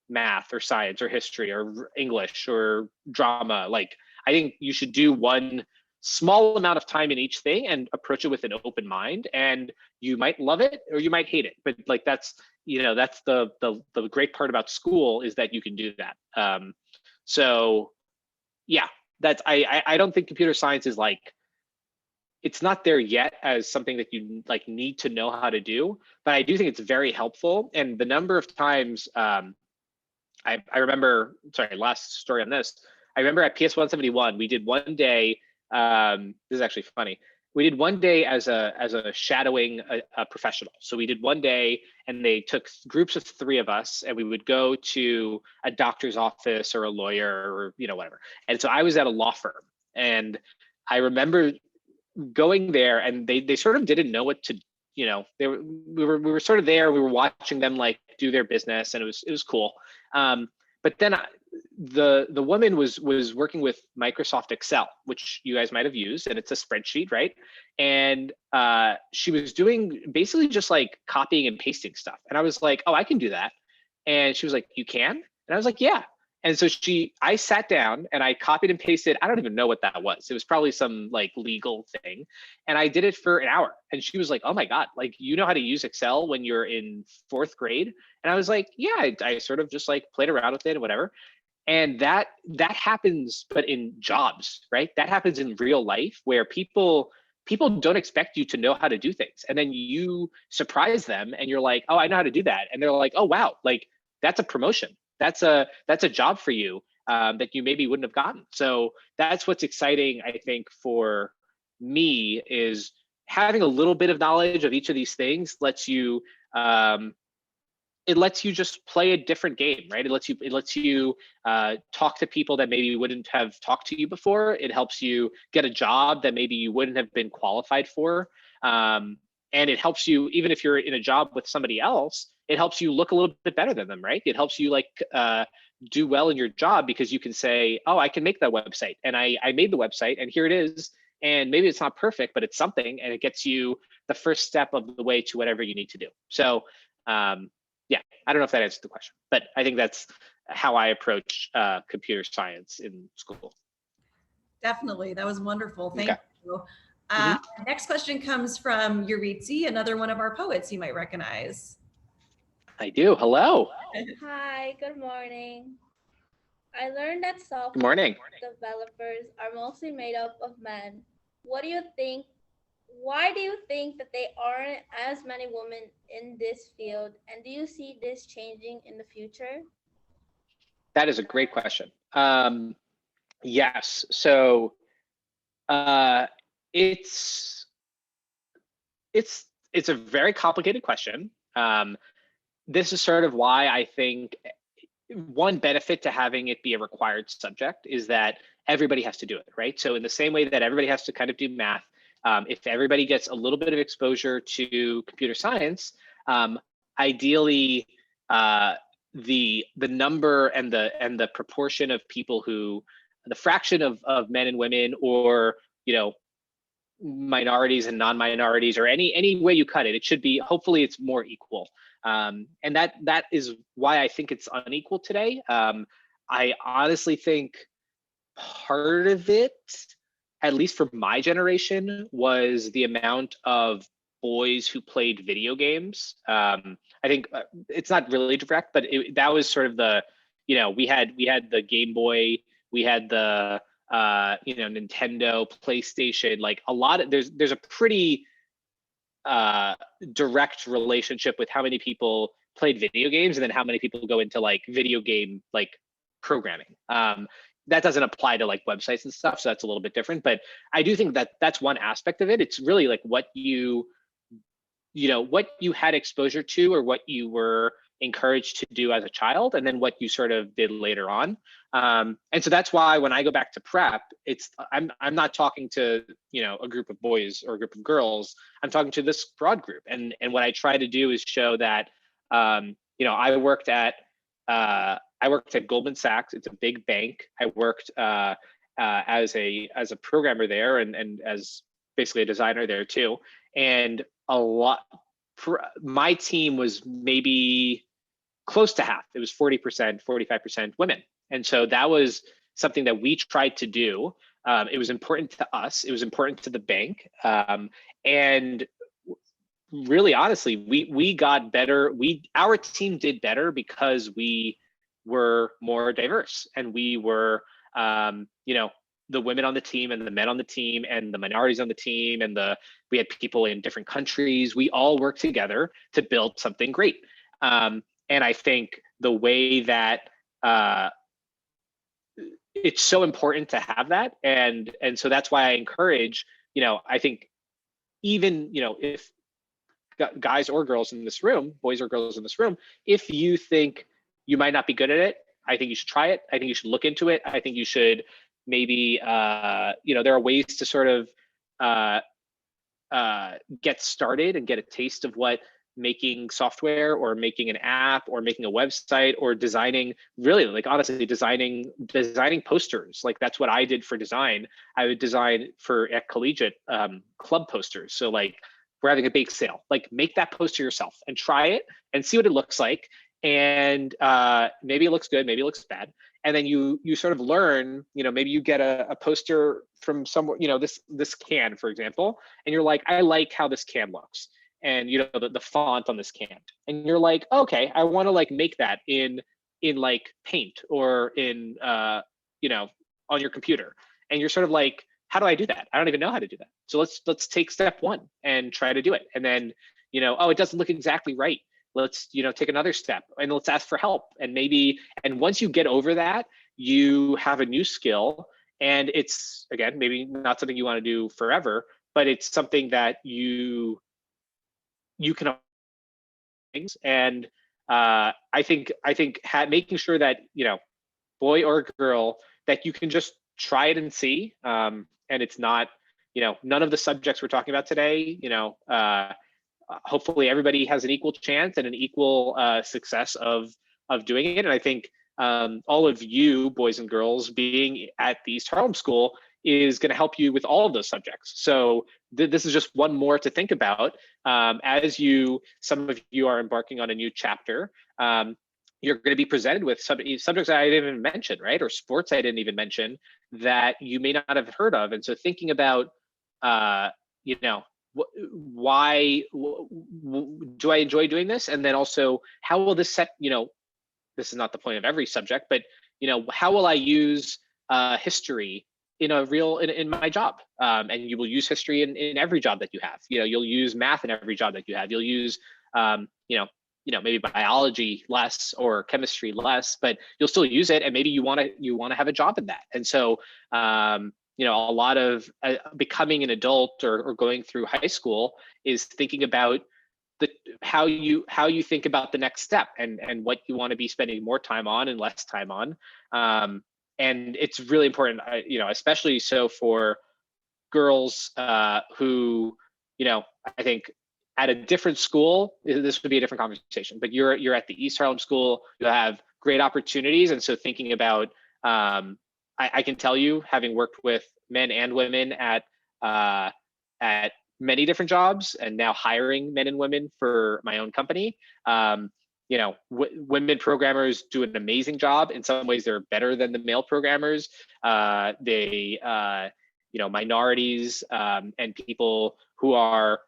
math or science or history or English or drama. Like, I think you should do one small amount of time in each thing and approach it with an open mind, and you might love it or you might hate it. But like, that's the great part about school, is that you can do that. So yeah, that's, I don't think computer science is like, it's not there yet as something that you like need to know how to do, but I do think it's very helpful. And the number of times, I remember, sorry, last story on this. I remember at PS 171, we did one day. This is actually funny. We did one day as a shadowing a professional. So we did one day, and they took groups of 3 of us, and we would go to a doctor's office or a lawyer or whatever. And so I was at a law firm, and I remember going there, and they sort of didn't know what to, we were sort of there. We were watching them like do their business, and it was cool. But then the woman was working with Microsoft Excel, which you guys might have used, and it's a spreadsheet, right? And she was doing basically just like copying and pasting stuff. And I was like, oh, I can do that. And she was like, you can? And I was like, yeah. And so I sat down and I copied and pasted. I don't even know what that was. It was probably some like legal thing. And I did it for an hour. And she was like, oh my God, like, you know how to use Excel when you're in 4th grade? And I was like, yeah, I sort of just like played around with it and whatever. And that happens, but in jobs, right? That happens in real life, where people don't expect you to know how to do things. And then you surprise them and you're like, oh, I know how to do that. And they're like, oh, wow, like, that's a promotion. That's a job for you that you maybe wouldn't have gotten. So that's what's exciting, I think, for me, is having a little bit of knowledge of each of these things lets you just play a different game, right? It lets you talk to people that maybe wouldn't have talked to you before. It helps you get a job that maybe you wouldn't have been qualified for. And it helps you, even if you're in a job with somebody else, it helps you look a little bit better than them, right? It helps you like do well in your job, because you can say, oh, I can make that website, and I made the website, and here it is. And maybe it's not perfect, but it's something, and it gets you the first step of the way to whatever you need to do. So yeah, I don't know if that answers the question, but I think that's how I approach computer science in school. Definitely, that was wonderful. Thank you. Mm-hmm. Next question comes from Euritzi, another one of our poets you might recognize. I do. Hello. Hi, good morning. I learned that software developers are mostly made up of men. What do you think? Why do you think that there aren't as many women in this field? And do you see this changing in the future? That is a great question. Yes. So it's a very complicated question. This is sort of why I think one benefit to having it be a required subject is that everybody has to do it, right? So in the same way that everybody has to kind of do math, if everybody gets a little bit of exposure to computer science, ideally the number and the proportion of people who, the fraction of men and women, or minorities and non-minorities, or any way you cut it, it should be, hopefully it's more equal. And that is why I think it's unequal today. I honestly think part of it, at least for my generation, was the amount of boys who played video games. I think it's not really direct, but that was sort of the, we had the Game Boy, we had the Nintendo, PlayStation, like a lot of, there's a pretty direct relationship with how many people played video games and then how many people go into like video game like programming. That doesn't apply to like websites and stuff, so that's a little bit different. But I do think that that's one aspect of it. It's really like what you had exposure to, or what you were encouraged to do as a child, and then what you sort of did later on. And so that's why when I go back to prep, I'm not talking to a group of boys or a group of girls. I'm talking to this broad group, and what I try to do is show that I worked at Goldman Sachs. It's a big bank. I worked as a programmer there, and as basically a designer there too. And my team was maybe close to half. It was 40%, 45% women. And so that was something that we tried to do. It was important to us. It was important to the bank. And really, honestly, we got better. Our team did better because we were more diverse, and we were, the women on the team and the men on the team and the minorities on the team, and we had people in different countries. We all worked together to build something great. And I think the way that it's so important to have that, and so that's why I encourage. I think even if guys or girls in this room, boys or girls in this room, if you think you might not be good at it, I think you should try it. I think you should look into it. I think you should maybe, there are ways to sort of get started and get a taste of what making software or making an app or making a website or designing, really, like honestly, designing posters. Like that's what I did for design. I would design at Collegiate club posters. So like we're having a bake sale, like make that poster yourself and try it and see what it looks like. And maybe it looks good, maybe it looks bad. And then you sort of learn, maybe you get a poster from somewhere, this can, for example, and you're like, I like how this can looks. And the font on this can. And you're like, okay, I want to like make that in like Paint or in on your computer. And you're sort of like, how do I do that? I don't even know how to do that. So let's take step one and try to do it. And then, oh, it doesn't look exactly right. Let's take another step and let's ask for help. And once you get over that, you have a new skill. And it's, again, maybe not something you want to do forever, but it's something that you can things. And I think making sure that boy or girl, that you can just try it and see. And it's not, none of the subjects we're talking about today, hopefully everybody has an equal chance and an equal success of doing it. And I think all of you boys and girls being at the East Harlem School is going to help you with all of those subjects. So this is just one more to think about as some of you are embarking on a new chapter. You're going to be presented with subjects that I didn't even mention, right? Or sports I didn't even mention that you may not have heard of. And so thinking about, why do I enjoy doing this? And then also, how will this set, this is not the point of every subject, but, how will I use history in my job? And you will use history in every job that you have. You'll use math in every job that you have. You'll use, maybe biology less or chemistry less, but you'll still use it. And maybe you want to have a job in that. And so, a lot of becoming an adult or going through high school is thinking about how you think about the next step and what you want to be spending more time on and less time on. And it's really important, especially so for girls who, I think at a different school, this would be a different conversation, but you're at the East Harlem School, you have great opportunities. And so thinking about, I can tell you, having worked with men and women at many different jobs and now hiring men and women for my own company, women programmers do an amazing job. In some ways, they're better than the male programmers. Minorities and people who are,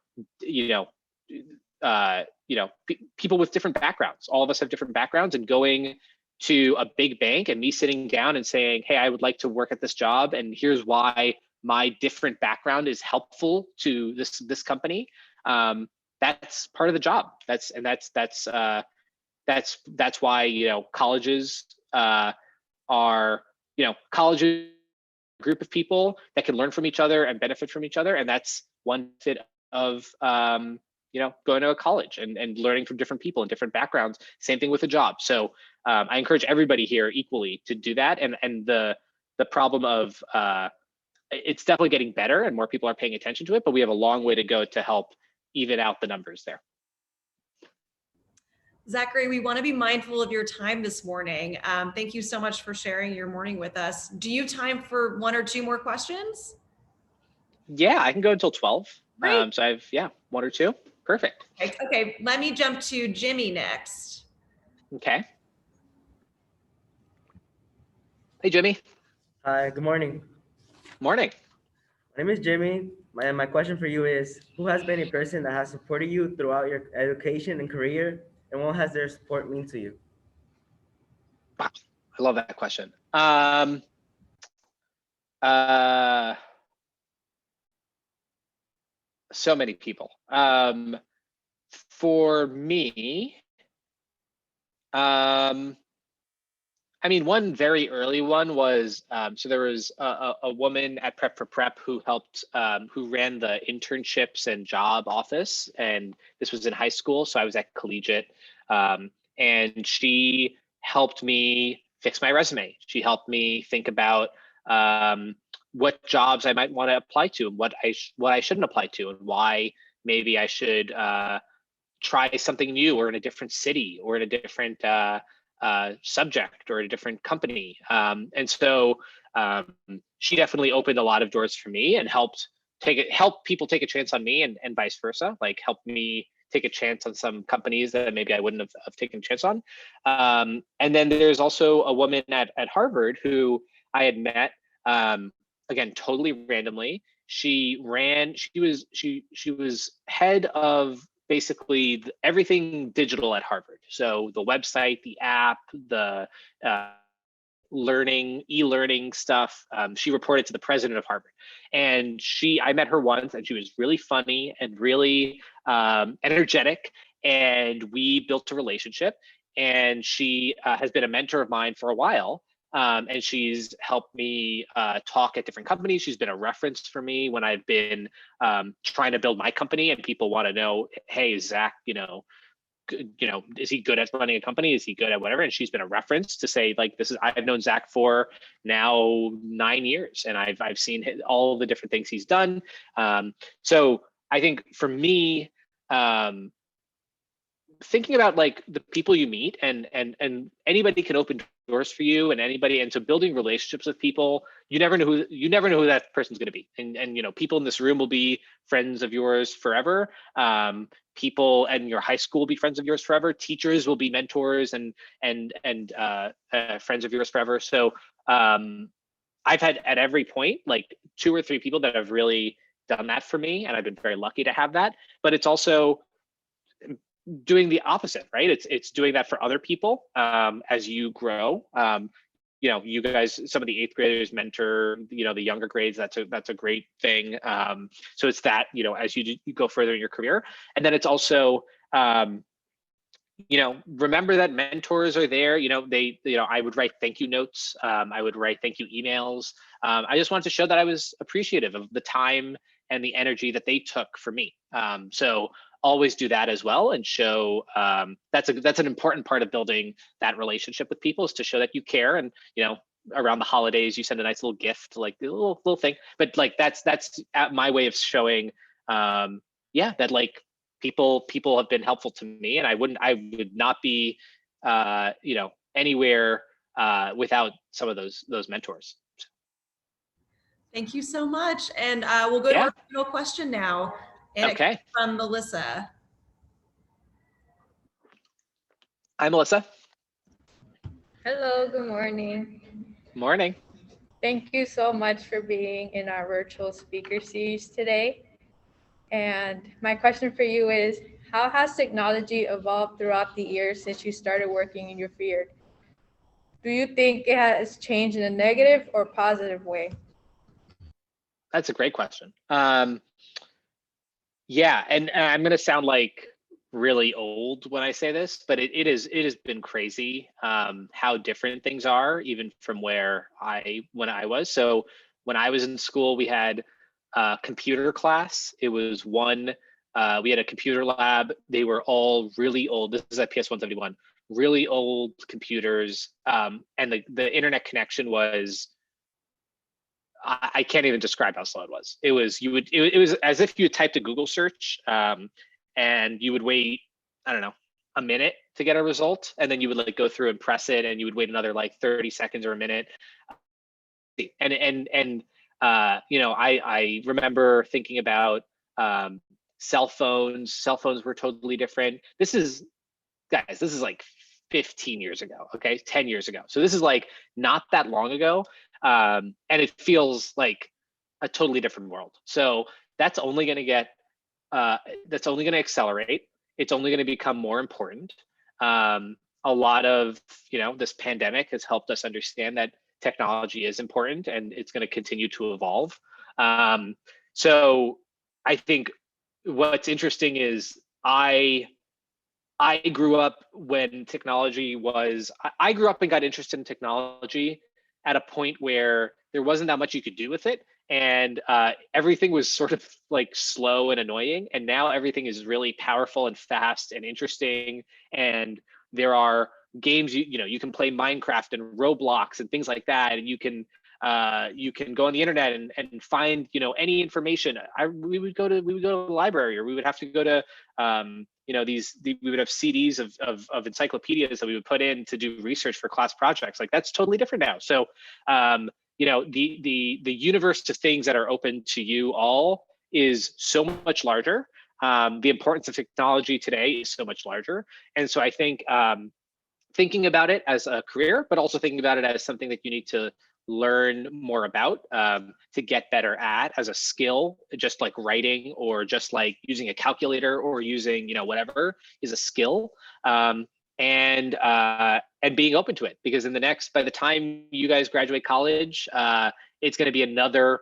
people with different backgrounds. All of us have different backgrounds, and going to a big bank and me sitting down and saying, hey, I would like to work at this job, and here's why my different background is helpful to this company. That's part of the job. That's why colleges are, college is a group of people that can learn from each other and benefit from each other. And that's one fit of, going to a college and learning from different people and different backgrounds. Same thing with a job. So I encourage everybody here equally to do that. And the problem of, it's definitely getting better and more people are paying attention to it, but we have a long way to go to help even out the numbers there. Zachary, we want to be mindful of your time this morning. Thank you so much for sharing your morning with us. Do you have time for 1 or 2 more questions? Yeah, I can go until 12. Great. So I have, 1 or 2. Perfect. Okay, let me jump to Jimmy next. Okay. Hey, Jimmy. Hi, good morning. Morning. My name is Jimmy. My question for you is, who has been a person that has supported you throughout your education and career, and what has their support mean to you? Wow, I love that question. So many people. For me, one very early one was, so there was a woman at Prep for Prep who helped, who ran the internships and job office. And this was in high school. So I was at Collegiate. And she helped me fix my resume. She helped me think about what jobs I might want to apply to and what I shouldn't apply to and why maybe I should try something new or in a different city or in a different subject or a different company. And so she definitely opened a lot of doors for me and helped people take a chance on me and vice versa, like helped me take a chance on some companies that maybe I wouldn't have taken a chance on. And then there's also a woman at Harvard who I had met, again, totally randomly. She was head of basically everything digital at Harvard. So the website, the app, the e-learning stuff. She reported to the president of Harvard. And I met her once and she was really funny and really energetic. And we built a relationship. And she has been a mentor of mine for a while. And she's helped me talk at different companies. She's been a reference for me when I've been trying to build my company and people want to know, hey, Zach, is he good at running a company? Is he good at whatever? And she's been a reference to say, like, I've known Zach for now 9 years and I've seen all the different things he's done. So I think for me, thinking about like the people you meet and anybody can open doors for you and so building relationships with people, you never know who that person's going to be. And people in this room will be friends of yours forever. People in your high school will be friends of yours forever. Teachers will be mentors and friends of yours forever. So I've had at every point like 2 or 3 people that have really done that for me, and I've been very lucky to have that. But it's also doing the opposite, right? It's doing that for other people as you grow. You guys, some of the 8th graders mentor, the younger grades. That's a great thing. So it's that, as you go further in your career, and then it's also, remember that mentors are there. I would write thank you notes. I would write thank you emails. I just wanted to show that I was appreciative of the time and the energy that they took for me. So always do that as well and show that's an important part of building that relationship with people, is to show that you care. And around the holidays you send a nice little gift, like a little thing, but like that's my way of showing that like people have been helpful to me, and I would not be anywhere without some of those mentors. Thank you so much. And we'll go to our final question now. And okay. It comes from Melissa. Hi, Melissa. Hello, good morning. Morning. Thank you so much for being in our virtual speaker series today. And my question for you is, how has technology evolved throughout the years since you started working in your field? Do you think it has changed in a negative or positive way? That's a great question. Yeah, and I'm going to sound like really old when I say this, but it has been crazy how different things are even from when I was. So when I was in school, we had a computer class. It was we had a computer lab. They were all really old. This is at PS 171, really old computers. And the internet connection was, I can't even describe how slow it was. It was as if you had typed a Google search, and you would wait, I don't know, a minute to get a result, and then you would like go through and press it, and you would wait another like 30 seconds or a minute. And I remember thinking about cell phones. Cell phones were totally different. This is like 15 years ago, okay, 10 years ago. So this is like not that long ago. And it feels like a totally different world. So that's only going to accelerate. It's only going to become more important. A lot of, this pandemic has helped us understand that technology is important and it's going to continue to evolve. So I think what's interesting is I grew up when I grew up and got interested in technology at a point where there wasn't that much you could do with it. And everything was sort of like slow and annoying. And now everything is really powerful and fast and interesting. And there are games, you can play Minecraft and Roblox and things like that. And you can go on the internet and find, any information. We would go to the library, or we would have to go to, we would have CDs of encyclopedias that we would put in to do research for class projects. Like that's totally different now. So, the universe of things that are open to you all is so much larger. The importance of technology today is so much larger. And so I think thinking about it as a career, but also thinking about it as something that you need to learn more about to get better at as a skill, just like writing or just like using a calculator or using, whatever is a skill. And being open to it, because by the time you guys graduate college, it's going to be another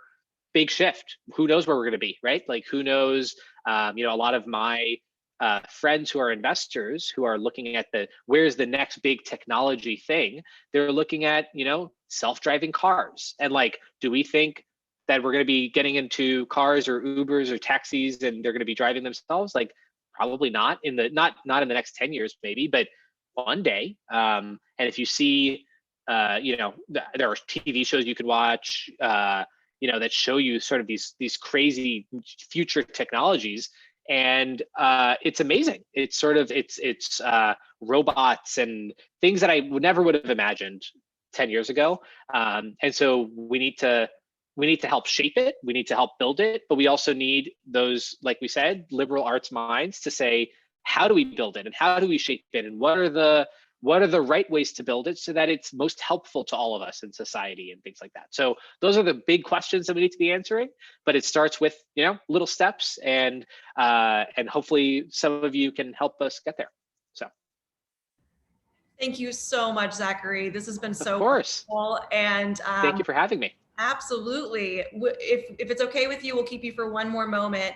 big shift. Who knows where we're going to be, right? Like who knows, a lot of my friends who are investors who are looking at where's the next big technology thing, they're looking at, self-driving cars. And like, do we think that we're going to be getting into cars or Ubers or taxis and they're going to be driving themselves? Like, probably not not in the next 10 years, maybe, but one day. And if you see, there are TV shows you could watch, that show you sort of these crazy future technologies. And it's amazing. It's sort of, it's robots and things that I never would have imagined 10 years ago. And so we need to help shape it. We need to help build it, but we also need those, like we said, liberal arts minds to say, how do we build it and how do we shape it? And what are the right ways to build it so that it's most helpful to all of us in society and things like that. So those are the big questions that we need to be answering, but it starts with, little steps, and hopefully some of you can help us get there. So. Thank you so much, Zachary. This has been so cool. And thank you for having me. Absolutely. If it's okay with you, we'll keep you for one more moment.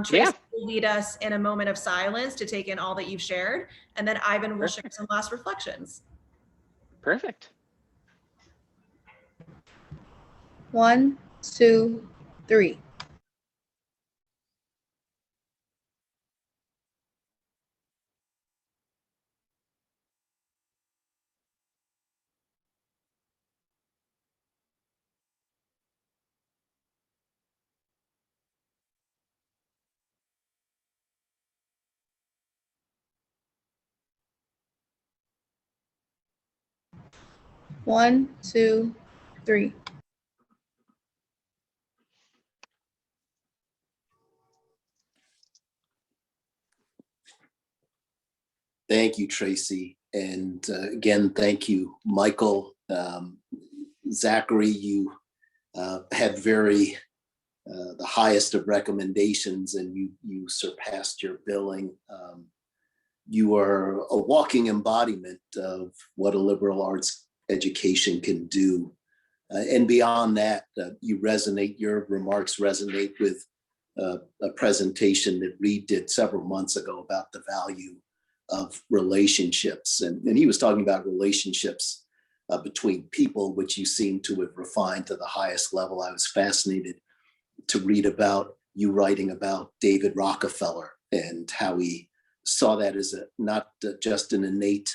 Tracy will lead us in a moment of silence to take in all that you've shared, and then Ivan will share some last reflections. Perfect. 1, 2, 3. One, two, three. Thank you, Tracy. And again, thank you, Michael. Zachary, you had the highest of recommendations, and you surpassed your billing. You are a walking embodiment of what a liberal arts education can do. And beyond that, your remarks resonate with a presentation that Reed did several months ago about the value of relationships. And he was talking about relationships between people, which you seem to have refined to the highest level. I was fascinated to read about you writing about David Rockefeller and how he saw that as not just an innate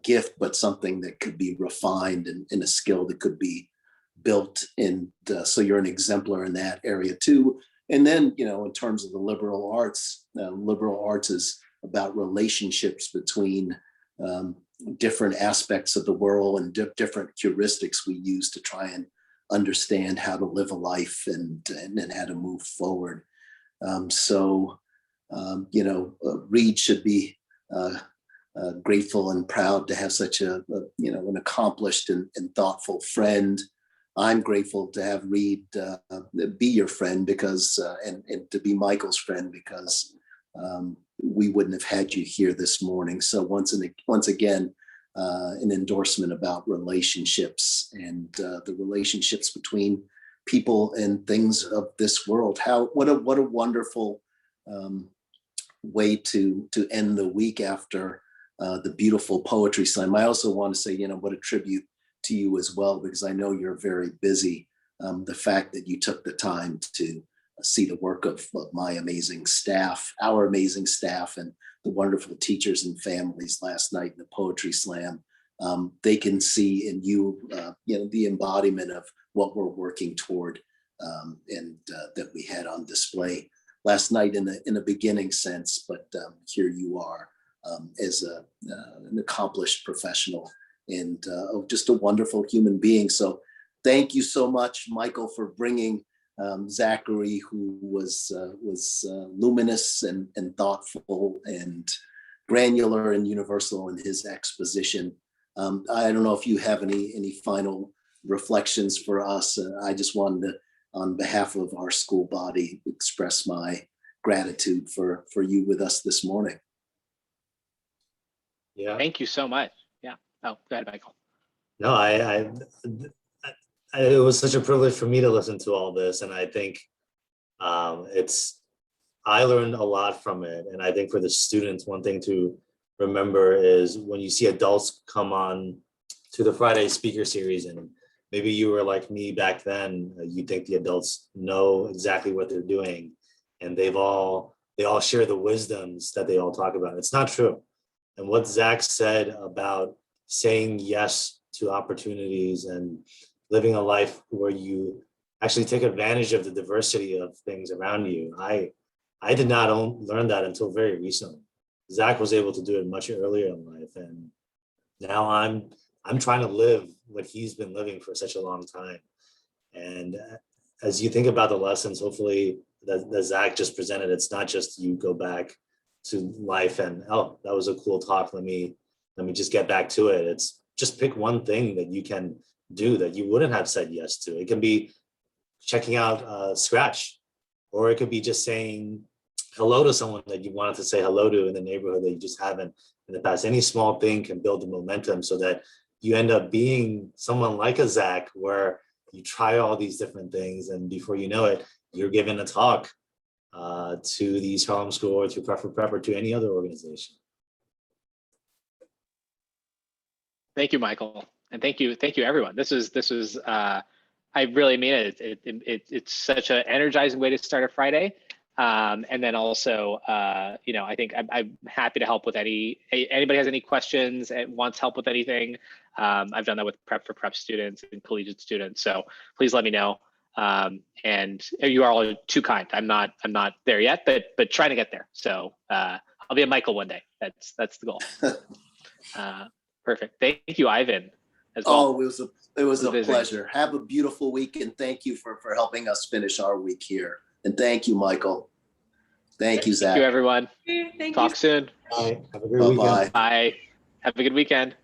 gift, but something that could be refined and a skill that could be built. And so you're an exemplar in that area too. And then, in terms of the liberal arts is about relationships between different aspects of the world and different heuristics we use to try and understand how to live a life and how to move forward. Reed should be grateful and proud to have such an accomplished and thoughtful friend. I'm grateful to have Reed be your friend because, and to be Michael's friend because we wouldn't have had you here this morning. So once again, an endorsement about relationships and the relationships between people and things of this world. What a wonderful way to end the week after the beautiful poetry slam. I also want to say, what a tribute to you as well, because I know you're very busy. The fact that you took the time to see the work of my amazing staff, our amazing staff, and the wonderful teachers and families last night in the poetry slam. They can see in you, the embodiment of what we're working toward, and that we had on display last night in a beginning sense. But here you are as an accomplished professional and just a wonderful human being. So thank you so much, Michael, for bringing Zachary, who was luminous and thoughtful and granular and universal in his exposition. I don't know if you have any final reflections for us. I just wanted to, on behalf of our school body, express my gratitude for you with us this morning. Yeah. Thank you so much. Yeah. Oh, go ahead, Michael. No, it was such a privilege for me to listen to all this. And I think I learned a lot from it. And I think for the students, one thing to remember is when you see adults come on to the Friday speaker series, and maybe you were like me back then, you think the adults know exactly what they're doing. And they all share the wisdoms that they all talk about. It's not true. And what Zach said about saying yes to opportunities and living a life where you actually take advantage of the diversity of things around you. I did not learn that until very recently. Zach was able to do it much earlier in life. And now I'm trying to live what he's been living for such a long time. And as you think about the lessons, hopefully that Zach just presented, it's not just you go back to life and, oh, that was a cool talk. Let me just get back to it. It's just pick one thing that you can do that you wouldn't have said yes to. It can be checking out Scratch, or it could be just saying hello to someone that you wanted to say hello to in the neighborhood that you just haven't in the past. Any small thing can build the momentum so that you end up being someone like a Zach, where you try all these different things, and before you know it, you're giving a talk to the East Harlem School or to Prep or to any other organization. Thank you, Michael, and thank you everyone. This was I really mean it. It's such an energizing way to start a Friday, and then also I think I'm happy to help with anybody has any questions and wants help with anything. I've done that with Prep students and collegiate students, so please let me know. And you are all too kind. I'm not there yet, but trying to get there. So I'll be a Michael one day. That's the goal. Perfect. Thank you, Ivan, as well. Oh, it was a pleasure. Have a beautiful week, and thank you for helping us finish our week here. And thank you, Michael. Thank you, Zach. Thank you, everyone. Thank Talk you. soon. Bye. Have a good weekend. Bye. Have a good weekend.